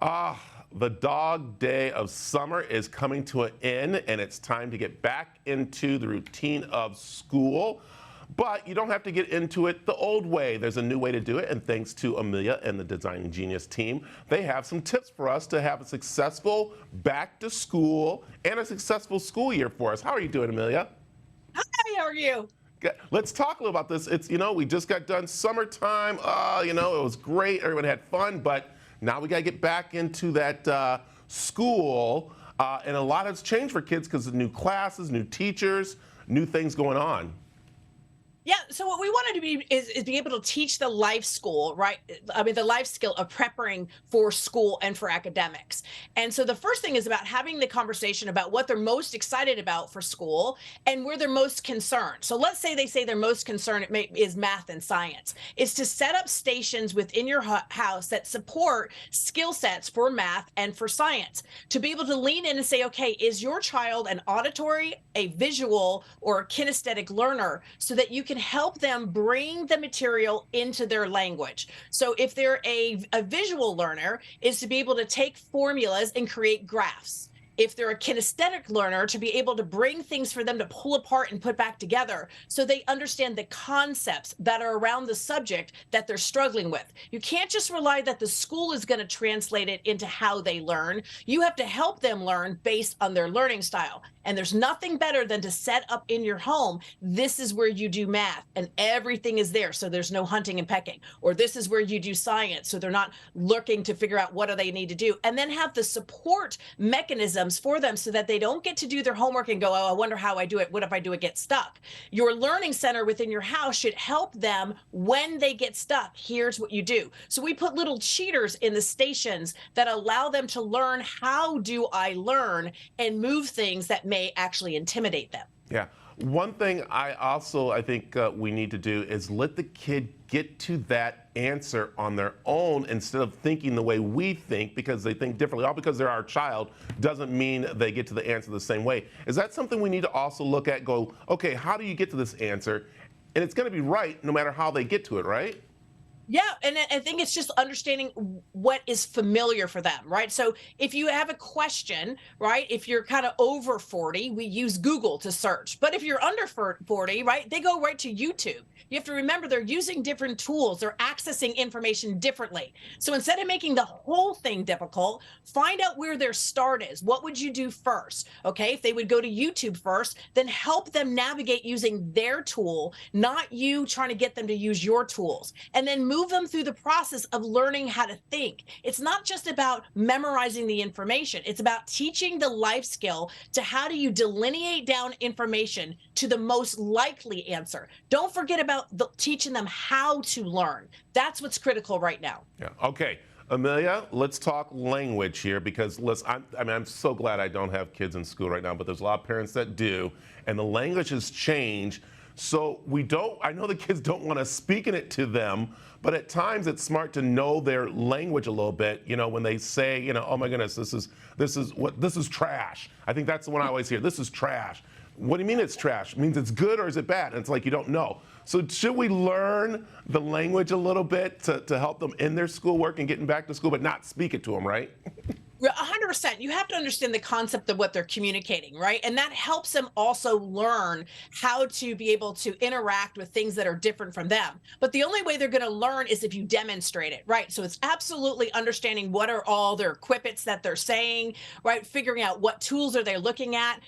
Ah, the dog day of summer is coming to an end, and it's time to get back into the routine of school. But you don't have to get into it the old way. There's a new way to do it, and thanks to Amelia and the Designing Genius team, they have some tips for us to have a successful back to school and a successful school year for us. How are you doing, Amelia? Hi, how are you? Let's talk a little about this. We just got done summertime. It was great. Everyone had fun, but now we got to get back into that school. And a lot has changed for kids because of new classes, new teachers, new things going on. Yeah, so what we wanted to be is be able to teach the life school, right? I mean, the life skill of preparing for school and for academics. And so the first thing is about having the conversation about what they're most excited about for school and where they're most concerned. So let's say they say they're most concerned is math and science. Is to set up stations within your house that support skill sets for math and for science. To be able to lean in and say, okay, is your child an auditory, a visual, or a kinesthetic learner, so that you can help them bring the material into their language. So if they're a visual learner, is to be able to take formulas and create graphs. If they're a kinesthetic learner, to be able to bring things for them to pull apart and put back together so they understand the concepts that are around the subject that they're struggling with. You can't just rely that the school is going to translate it into how they learn. You have to help them learn based on their learning style. And there's nothing better than to set up in your home, this is where you do math and everything is there. So there's no hunting and pecking. Or this is where you do science. So they're not looking to figure out what do they need to do. And then have the support mechanisms for them so that they don't get to do their homework and go, oh, I wonder how I do it. What if I do it get stuck? Your learning center within your house should help them when they get stuck. Here's what you do. So we put little cheaters in the stations that allow them to learn how do I learn and move things that may actually intimidate them. Yeah. One thing I think we need to do is let the kid get to that answer on their own instead of thinking the way we think, because they think differently. All because they're our child doesn't mean they get to the answer the same way. Is that something we need to also look at, go, okay, how do you get to this answer? And it's going to be right no matter how they get to it, right? Yeah, and I think it's just understanding what is familiar for them, right? So if you have a question, right, if you're kind of over 40, we use Google to search. But if you're under 40, right, they go right to YouTube. You have to remember they're using different tools. They're accessing information differently. So instead of making the whole thing difficult, find out where their start is. What would you do first? Okay, if they would go to YouTube first, then help them navigate using their tool, not you trying to get them to use your tools. And then move them through the process of learning how to think. It's not just about memorizing the information. It's about teaching the life skill to how do you delineate down information to the most likely answer. Don't forget about teaching them how to learn. That's what's critical right now. Yeah. Okay. Amelia, let's talk language here, because I'm so glad I don't have kids in school right now, but there's a lot of parents that do, and the language has changed. So I know the kids don't want to speak in it to them, but at times it's smart to know their language a little bit. When they say, oh my goodness, this is trash. I think that's the one I always hear. This is trash. What do you mean it's trash? It means it's good or is it bad? And it's like you don't know. So should we learn the language a little bit to help them in their schoolwork and getting back to school, but not speak it to them, right? 100%. You have to understand the concept of what they're communicating, right? And that helps them also learn how to be able to interact with things that are different from them. But the only way they're going to learn is if you demonstrate it, right? So it's absolutely understanding what are all their equipments that they're saying, right? Figuring out what tools are they looking at,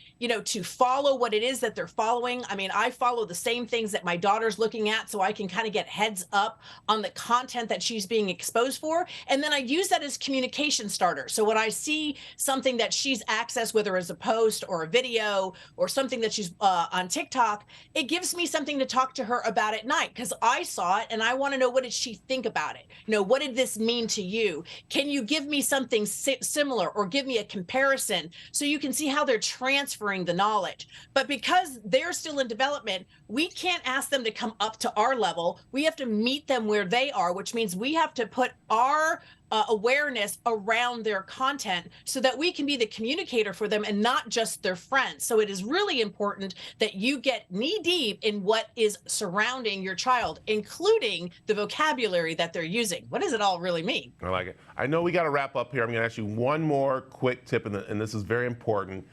to follow what it is that they're following. I mean, I follow the same things that my daughter's looking at, so I can kind of get heads up on the content that she's being exposed for. And then I use that as communication starter. So when I see something that she's accessed, whether as a post or a video or something that she's on TikTok, it gives me something to talk to her about at night, because I saw it and I want to know, what did she think about it? What did this mean to you? Can you give me something similar or give me a comparison so you can see how they're transferring the knowledge? But because they're still in development, we can't ask them to come up to our level. We have to meet them where they are, which means we have to put our awareness around their content so that we can be the communicator for them and not just their friends. So it is really important that you get knee deep in what is surrounding your child, including the vocabulary that they're using. What does it all really mean? I like it. I know we got to wrap up here. I'm going to ask you one more quick tip, and this is very important.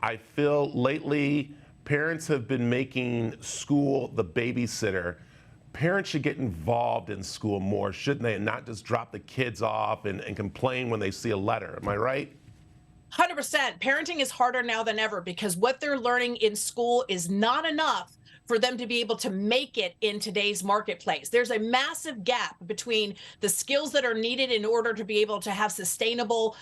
I feel lately parents have been making school the babysitter. Parents should get involved in school more, shouldn't they? And not just drop the kids off and complain when they see a letter. Am I right? 100%. Parenting is harder now than ever because what they're learning in school is not enough for them to be able to make it in today's marketplace. There's a massive gap between the skills that are needed in order to be able to have sustainable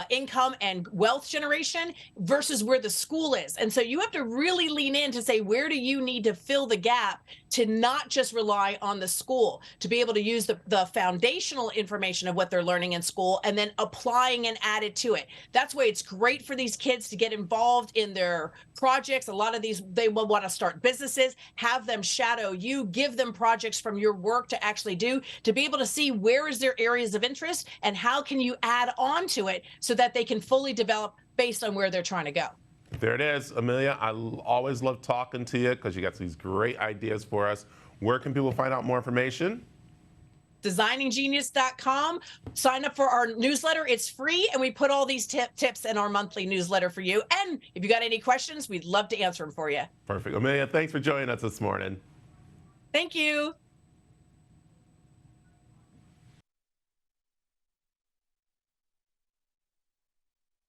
income and wealth generation versus where the school is. And so you have to really lean in to say, where do you need to fill the gap to not just rely on the school, to be able to use the foundational information of what they're learning in school and then applying and add it to it. That's why it's great for these kids to get involved in their projects. A lot of these, they will want to start businesses, have them shadow you, give them projects from your work to actually do, to be able to see where is their areas of interest and how can you add on to it so that they can fully develop based on where they're trying to go. There it is, Amilya. I always love talking to you because you got these great ideas for us. Where can people find out more information? designinggenius.com. Sign up for our newsletter. It's free, and we put all these tips in our monthly newsletter for you. And if you got any questions, we'd love to answer them for you. Perfect. Amilya, thanks for joining us this morning. Thank you.